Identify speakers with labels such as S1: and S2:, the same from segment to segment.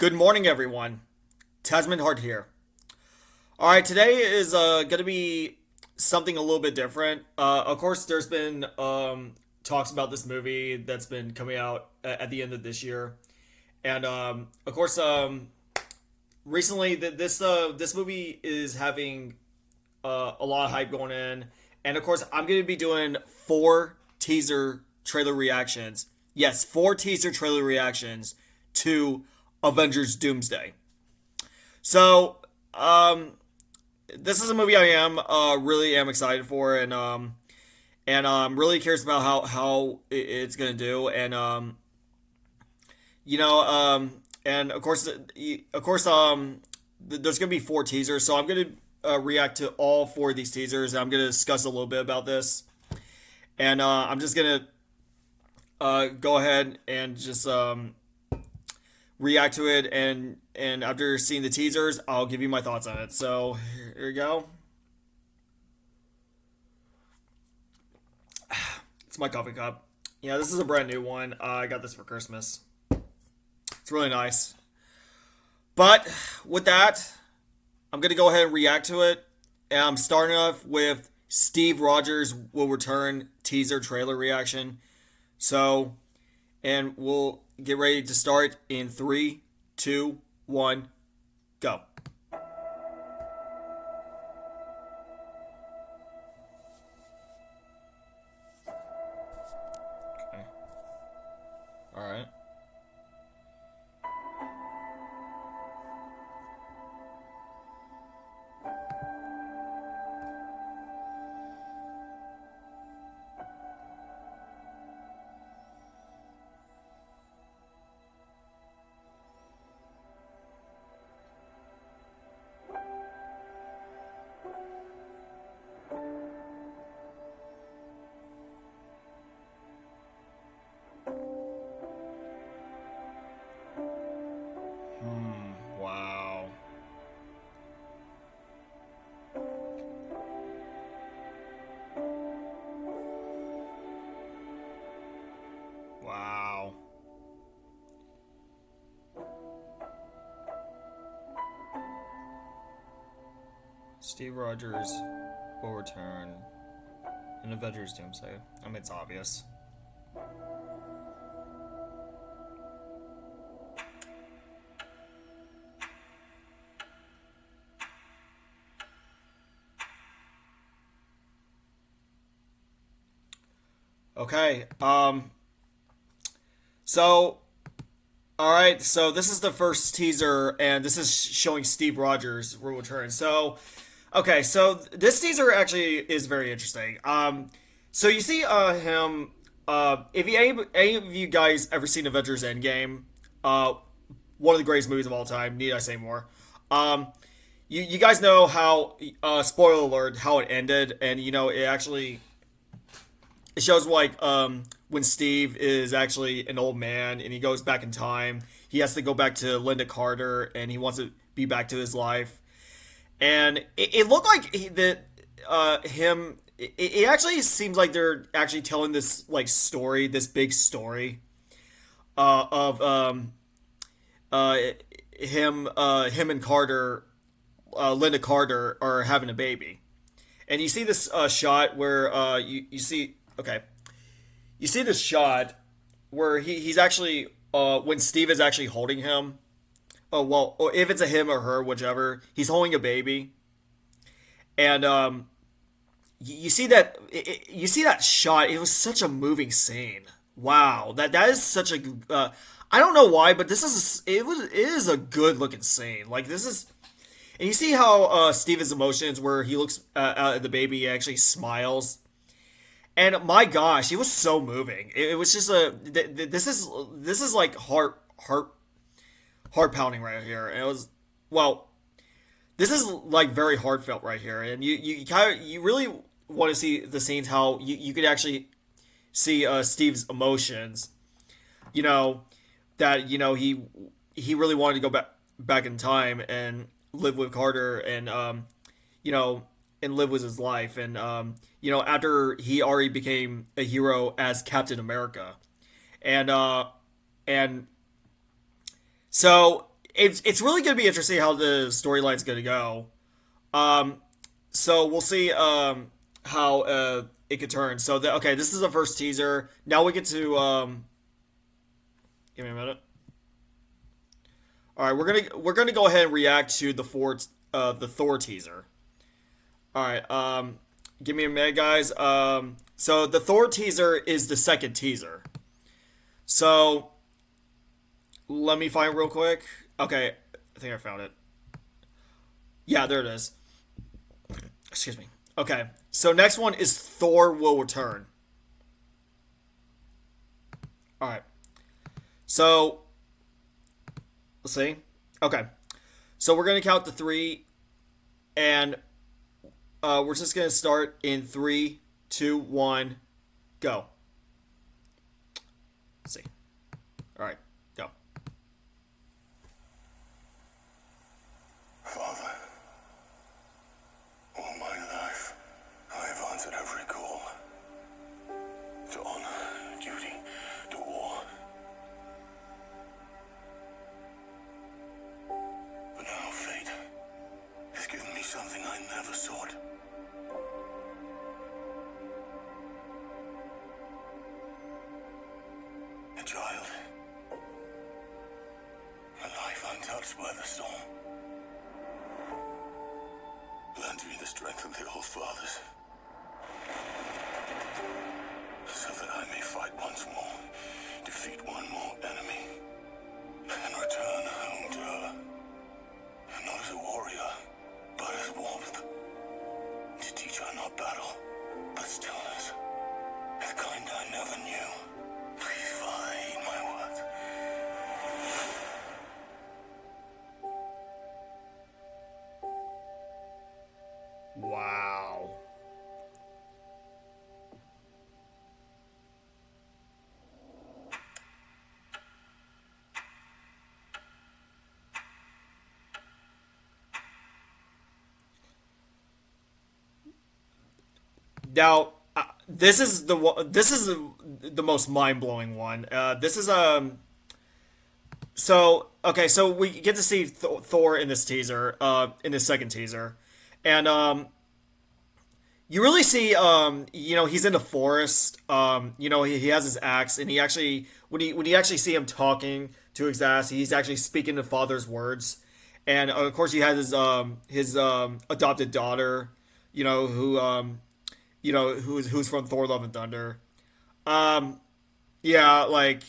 S1: Good morning, everyone. Tasman Hart here. All right, today is going to be something a little bit different. Of course, there's been talks about this movie that's been coming out at the end of this year, and of course, recently this movie is having a lot of hype going in, and of course, I'm going to be doing four teaser trailer reactions. Yes, four teaser trailer reactions to Avengers Doomsday. So, this is a movie I am really am excited for, and really curious about how it's gonna do, you know, and there's gonna be four teasers, so I'm gonna react to all four of these teasers. And I'm gonna discuss a little bit about this, and I'm just gonna go ahead and just react to it, and after seeing the teasers, I'll give you my thoughts on it. So here you go. It's my coffee cup. Yeah, this is a brand new one. I got this for Christmas. It's really nice. But with that, I'm gonna go ahead and react to it, and I'm starting off with Steve Rogers will return teaser trailer reaction. So, and we'll get ready to start in three, two, one, go. Okay. All right. Wow. Wow. Steve Rogers will return in Avengers Doomsday. I mean, it's obvious. Okay. So, all right. So this is the first teaser, and this is showing Steve Rogers will return. So, okay. So this teaser actually is very interesting. So you see, him. If you, any of you guys ever seen Avengers Endgame, uh, one of the greatest movies of all time. Need I say more? Um, you guys know how, spoiler alert, how it ended, and it actually it shows like when Steve is actually an old man and he goes back in time. He has to go back to Linda Carter and he wants to be back to his life. And it looked like that him. It actually seems like they're actually telling this like story, this big story of uh, him and Carter, Linda Carter, are having a baby. And you see this shot where you see okay, you see this shot where he's actually when Steve is actually holding him. Oh well, or if it's a him or her, whichever, he's holding a baby, and you see that you see that shot. It was such a moving scene. Wow, that is such a. I don't know why, but it is a good looking scene. Like this is. And you see how Steve's emotions, where he looks at the baby, he actually smiles, and my gosh, it was so moving. It was just this is like heart pounding right here. And it was well, this is like very heartfelt right here, and you really want to see the scenes how you could actually see Steve's emotions. You know that he really wanted to go back in time and live with Carter, and you know and live with his life, and after he already became a hero as Captain America, and and so it's really going to be interesting how the storyline's going to go. Um, so we'll see how it could turn. So okay, this is the first teaser. Now we get to give me a minute. All right, we're gonna go ahead and react to the Thor teaser. All right, give me a minute, guys. So the Thor teaser is the second teaser. So let me find it real quick. Okay, I think I found it. Yeah, there it is. Excuse me. Okay, so next one is Thor will return. All right. So let's see. Okay, so we're gonna count to three, and we're just gonna start in three, two, one, go. Let's see. All right, go.
S2: Father, all my life I have answered every call to honor, duty, to war. But now fate has given me something I never sought. A child. A life untouched by the storm. Lend me the strength of the old fathers, so that I may fight once more, defeat one more enemy, and return home to her. Not as a warrior, but as warmth. To teach her not battle, but stillness. The kind I never knew. Please, Father, heed my words.
S1: Wow. Now, this is the most mind blowing one. This is so okay, so we get to see Thor in this teaser, in this second teaser, and you really see he's in the forest. He has his axe, and he actually when you actually see him talking to his axe, he's actually speaking the father's words, and of course he has his adopted daughter, who who's from Thor: Love and Thunder. Um, yeah, like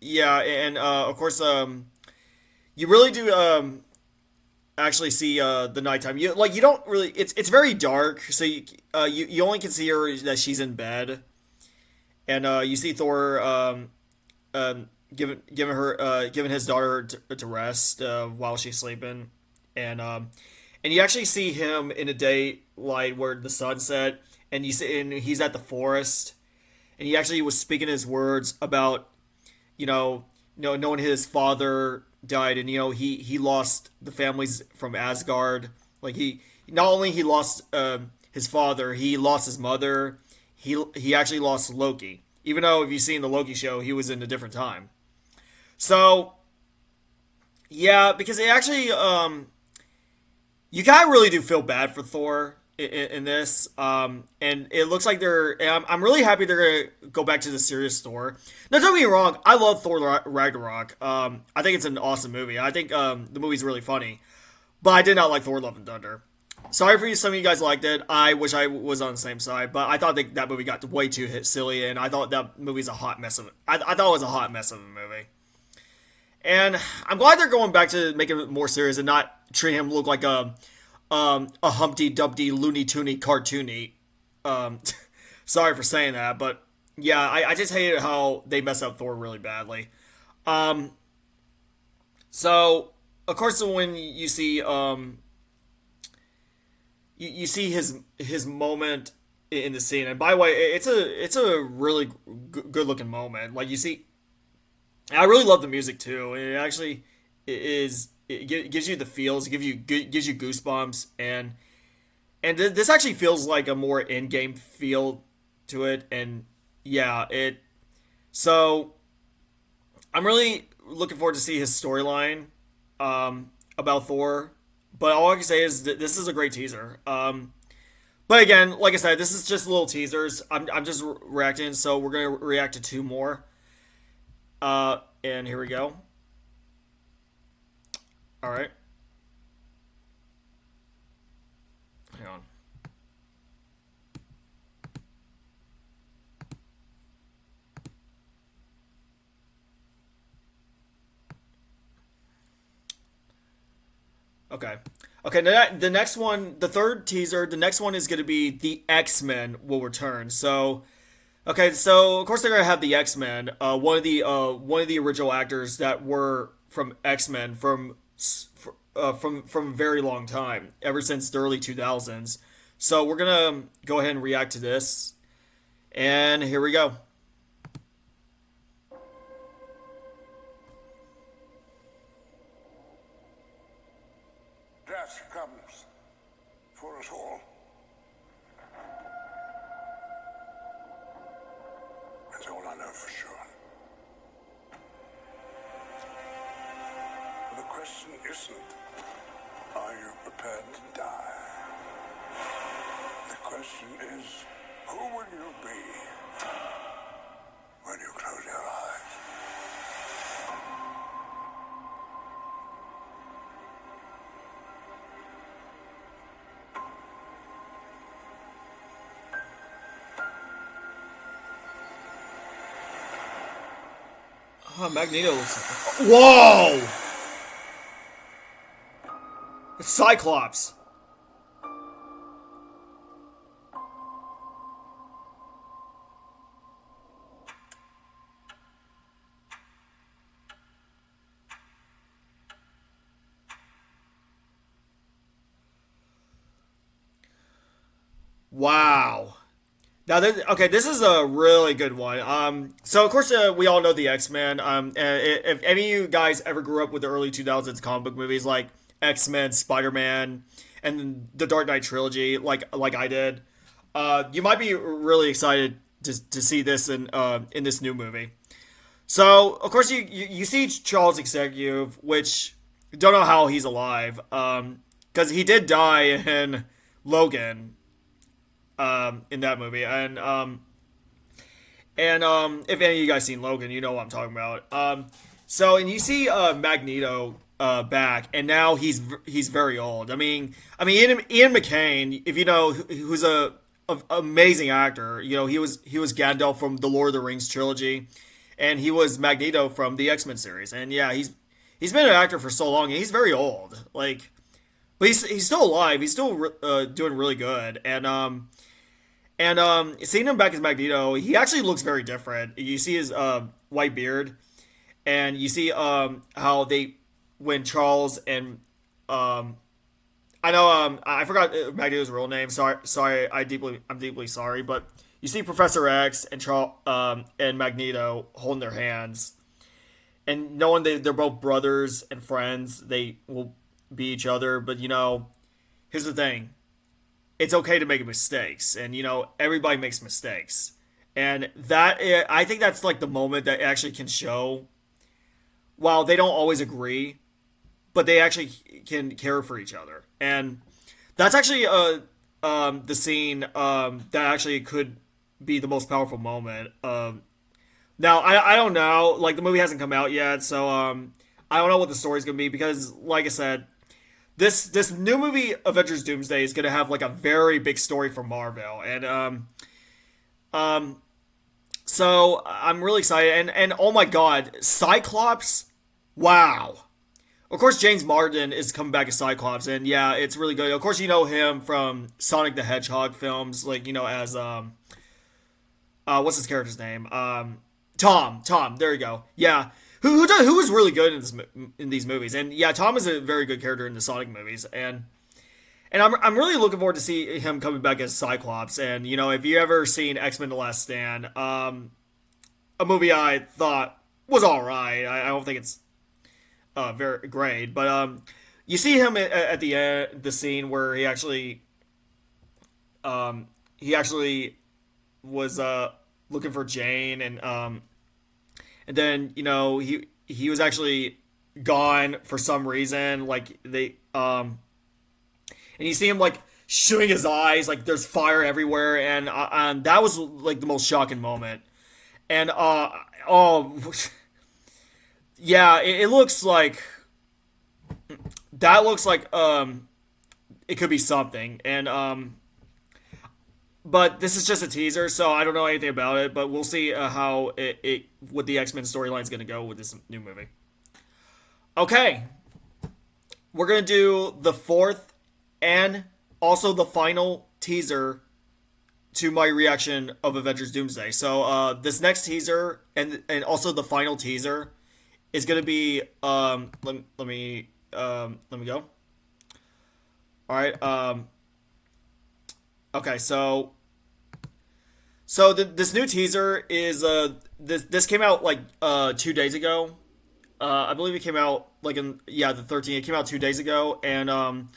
S1: yeah, and of course you really do actually see the nighttime. You don't really. It's very dark, so you only can see her that she's in bed, and you see Thor giving his daughter to rest while she's sleeping, and you actually see him in a daylight where the sun set, and he's at the forest, and he actually was speaking his words about knowing his father died, and he lost the families from Asgard. Like he not only he lost his father, he lost his mother. He actually lost Loki. Even though if you've seen the Loki show, he was in a different time. So yeah, because they actually you kind of really do feel bad for Thor in this, and it looks like I'm really happy they're gonna go back to the serious Thor. Now, don't get me wrong, I love Thor Ragnarok. I think it's an awesome movie. I think the movie's really funny, but I did not like Thor: Love and Thunder. Sorry for you, some of you guys liked it. I wish I was on the same side, but I thought that movie got way too silly, and I thought that movie's a hot mess of it. I thought it was a hot mess of a movie. And I'm glad they're going back to making it more serious and not treating him look like a Humpty Dumpty Looney Toony cartoony. Um, sorry for saying that, but yeah, I just hated how they messed up Thor really badly. Um, so of course when you see you see his moment in the scene, and by the way, it's a really good looking moment. Like you see, I really love the music too. It actually is. Gives you the feels, gives you goosebumps, and this actually feels like a more in-game feel to it, and yeah, it. So I'm really looking forward to see his storyline, about Thor, but all I can say is that this is a great teaser. But again, like I said, this is just little teasers. I'm just reacting, so we're gonna react to two more. And here we go. All right, hang on. Okay. Okay, the next one, the third teaser, the next one is going to be the X-Men will return. So, okay, so of course they're going to have the X-Men, one of the original actors that were from X-Men from a very long time, ever since the early 2000s. So, we're going to go ahead and react to this. And here we go.
S2: Death comes for us all. That's all I know for sure. The question isn't, are you prepared to die? The question is, who will you be when you close your eyes?
S1: Oh, Magneto looks like... Whoa! It's Cyclops. Wow. Now, okay, this is a really good one. So of course we all know the X Men. If any of you guys ever grew up with the early 2000s comic book movies like X Men, Spider Man, and the Dark Knight trilogy, like I did, you might be really excited to see this in this new movie. So of course you see Charles Executive, which don't know how he's alive, because he did die in Logan, in that movie. And if any of you guys seen Logan, you know what I'm talking about. And you see Magneto back, and now he's very old. Ian McCain, if you know, who's a amazing actor. You know, he was Gandalf from the Lord of the Rings trilogy, and he was Magneto from the X Men series. And yeah, he's been an actor for so long, and he's very old. Like, but he's still alive. He's still doing really good. And seeing him back as Magneto, he actually looks very different. You see his white beard, and you see how they when Charles and I know I forgot Magneto's real name. Sorry, I'm deeply sorry, but you see Professor X and Charles and Magneto holding their hands, and knowing they're both brothers and friends, they will be each other. But you know, here's the thing: it's okay to make mistakes, and you know everybody makes mistakes, and I think that's like the moment that actually can show. While they don't always agree, but they actually can care for each other, and that's actually the scene that actually could be the most powerful moment. Now I don't know, like the movie hasn't come out yet, so I don't know what the story's gonna be because, like I said, this new movie Avengers Doomsday is gonna have like a very big story for Marvel, and um, so I'm really excited, and oh my god, Cyclops, wow. Of course, James Martin is coming back as Cyclops, and yeah, it's really good. Of course, you know him from Sonic the Hedgehog films, like you know as what's his character's name? Tom. There you go. Yeah, who was really good in these movies, and yeah, Tom is a very good character in the Sonic movies, and I'm really looking forward to see him coming back as Cyclops. And you know, if you ever seen X Men: The Last Stand, a movie I thought was all right. I don't think it's very great, but you see him at the end, the scene where he actually was looking for Jane, and then you know he was actually gone for some reason. Like and you see him like shooting his eyes, like there's fire everywhere, and that was like the most shocking moment. And oh yeah, it looks like that looks like it could be something. And but this is just a teaser, so I don't know anything about it. But we'll see how it what the X-Men storyline is gonna go with this new movie. Okay, we're gonna do the fourth and also the final teaser to my reaction of Avengers Doomsday. So this next teaser and also the final teaser is gonna be let me go. All right. Okay. This new teaser is this came out like 2 days ago. I believe it came out like in the 13th. It came out 2 days ago, and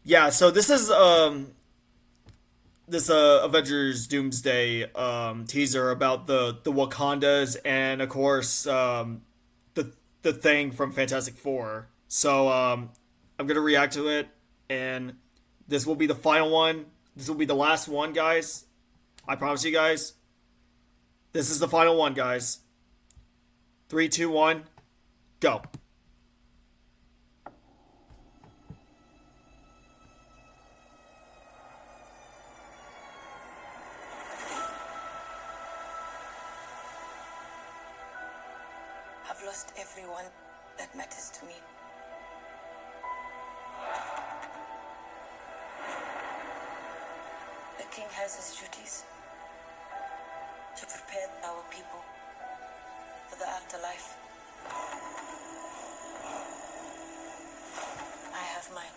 S1: yeah. So this is this Avengers Doomsday teaser about the Wakandas and of course the thing from Fantastic Four. So I'm gonna react to it, and this will be the final one. This will be the last one, guys. I promise you guys. This is the final one, guys. Three, two, one, go.
S3: I've lost everyone that matters to me. The king has his duties to prepare our people for the afterlife. I have mine.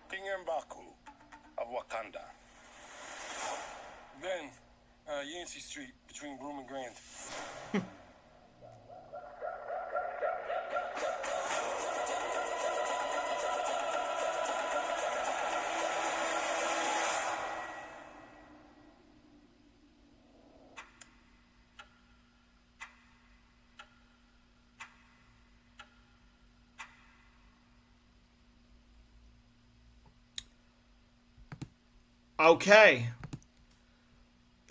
S2: King M'Baku of Wakanda.
S4: Ben, Yancey Street, between Broome and Grand.
S1: Okay.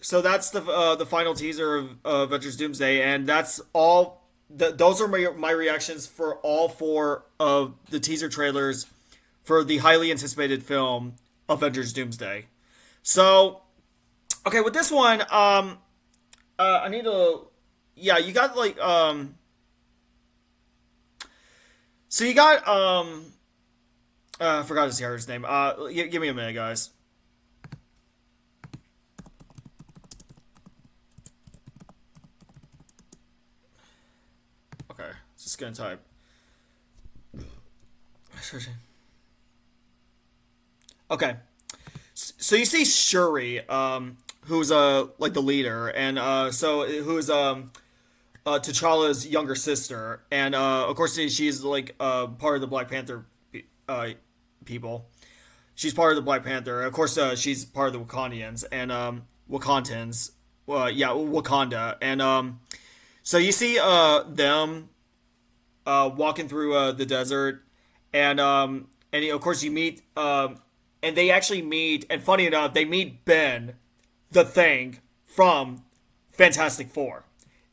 S1: So that's the final teaser of Avengers Doomsday, and that's all. Those are my reactions for all four of the teaser trailers for the highly anticipated film Avengers Doomsday. So, okay, with this one, I need to, yeah, you got like, so you got, I forgot his character's name. Give me a minute, guys. Okay, just gonna type. Okay, so you see Shuri, who's like the leader, and so who's T'Challa's younger sister, and of course she's like part of the Black Panther uh, people. She's part of the Black Panther. Of course, she's part of the Wakandians and Wakandans. Yeah, Wakanda, and so you see them walking through the desert, and of course you meet and they actually meet, and funny enough, they meet Ben, the Thing from Fantastic Four.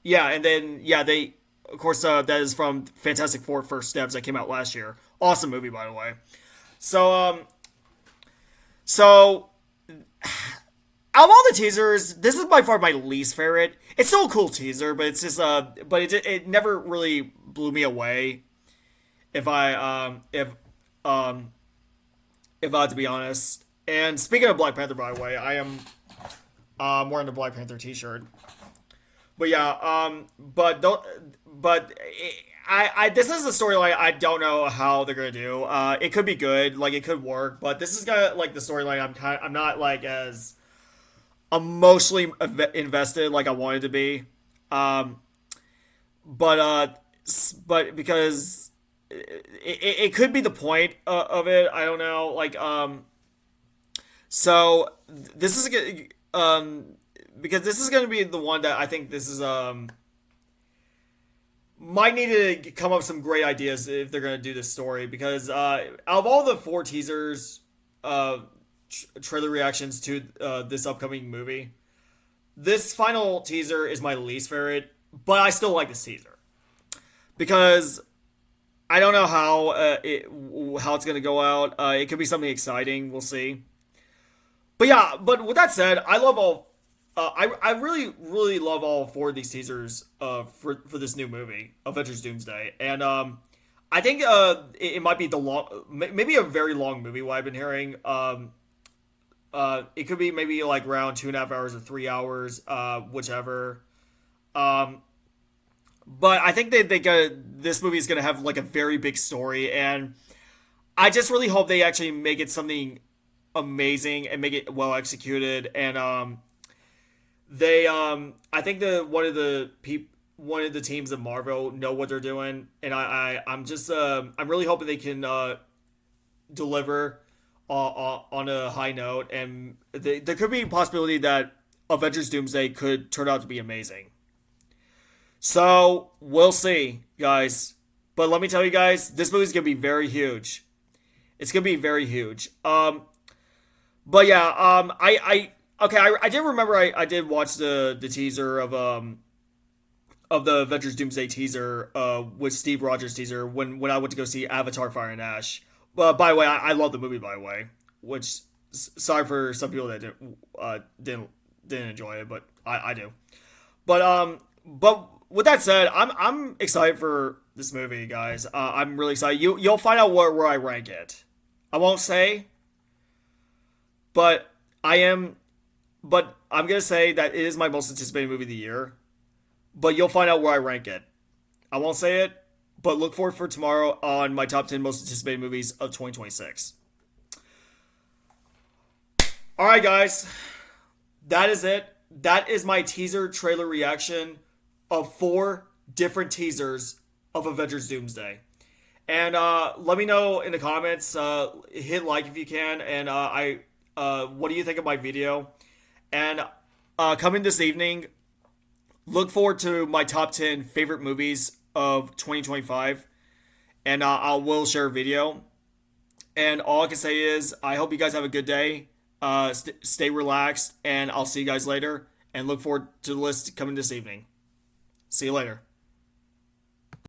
S1: Yeah, and then yeah, they of course that is from Fantastic Four First Steps that came out last year. Awesome movie, by the way. So so out of all the teasers, this is by far my least favorite. It's still a cool teaser, but it's just but it never really blew me away. If um if I had to be honest. And speaking of Black Panther, by the way, I am wearing a Black Panther T-shirt. But yeah, but don't, but I this is a storyline I don't know how they're gonna do. It could be good, like it could work, but this is kind of like the storyline I'm not like as emotionally invested like I wanted to be. But but because it could be the point of it. I don't know. Like so this is because this is gonna be the one that I think this is might need to come up with some great ideas if they're gonna do this story because out of all the four teasers, trailer reactions to this upcoming movie, this final teaser is my least favorite, but I still like this teaser because I don't know how it's gonna go out. It could be something exciting. We'll see. But yeah, but with that said, I love all. I really love all four of these teasers for this new movie, Avengers Doomsday, and I think it might be the long, maybe a very long movie. What I've been hearing, it could be maybe like around 2.5 hours or 3 hours, whichever. Um, but I think they got this movie is gonna have like a very big story, and I just really hope they actually make it something amazing and make it well executed. And they I think one of the teams of Marvel know what they're doing, and I'm just I'm really hoping they can deliver on a high note, and there could be a possibility that Avengers Doomsday could turn out to be amazing. So we'll see, guys. But let me tell you guys, this movie's gonna be very huge. It's gonna be very huge. But yeah, okay, I did remember I did watch the teaser of the Avengers Doomsday teaser with Steve Rogers teaser when I went to go see Avatar Fire and Ash. But by the way, I love the movie by the way, which sorry for some people that didn't enjoy it, but I do. But with that said, I'm excited for this movie, guys. I'm really excited. You'll find out where I rank it. I won't say, but I am. But I'm gonna say that it is my most anticipated movie of the year. But you'll find out where I rank it. I won't say it, but look forward for tomorrow on my top 10 most anticipated movies of 2026. All right, guys, that is it. That is my teaser trailer reaction of 4 different teasers of Avengers Doomsday. And let me know in the comments. Hit like if you can. And what do you think of my video? And coming this evening, look forward to my top 10 favorite movies of 2025. And I will share a video. And all I can say is, I hope you guys have a good day. Stay relaxed. And I'll see you guys later. And look forward to the list coming this evening. See you later.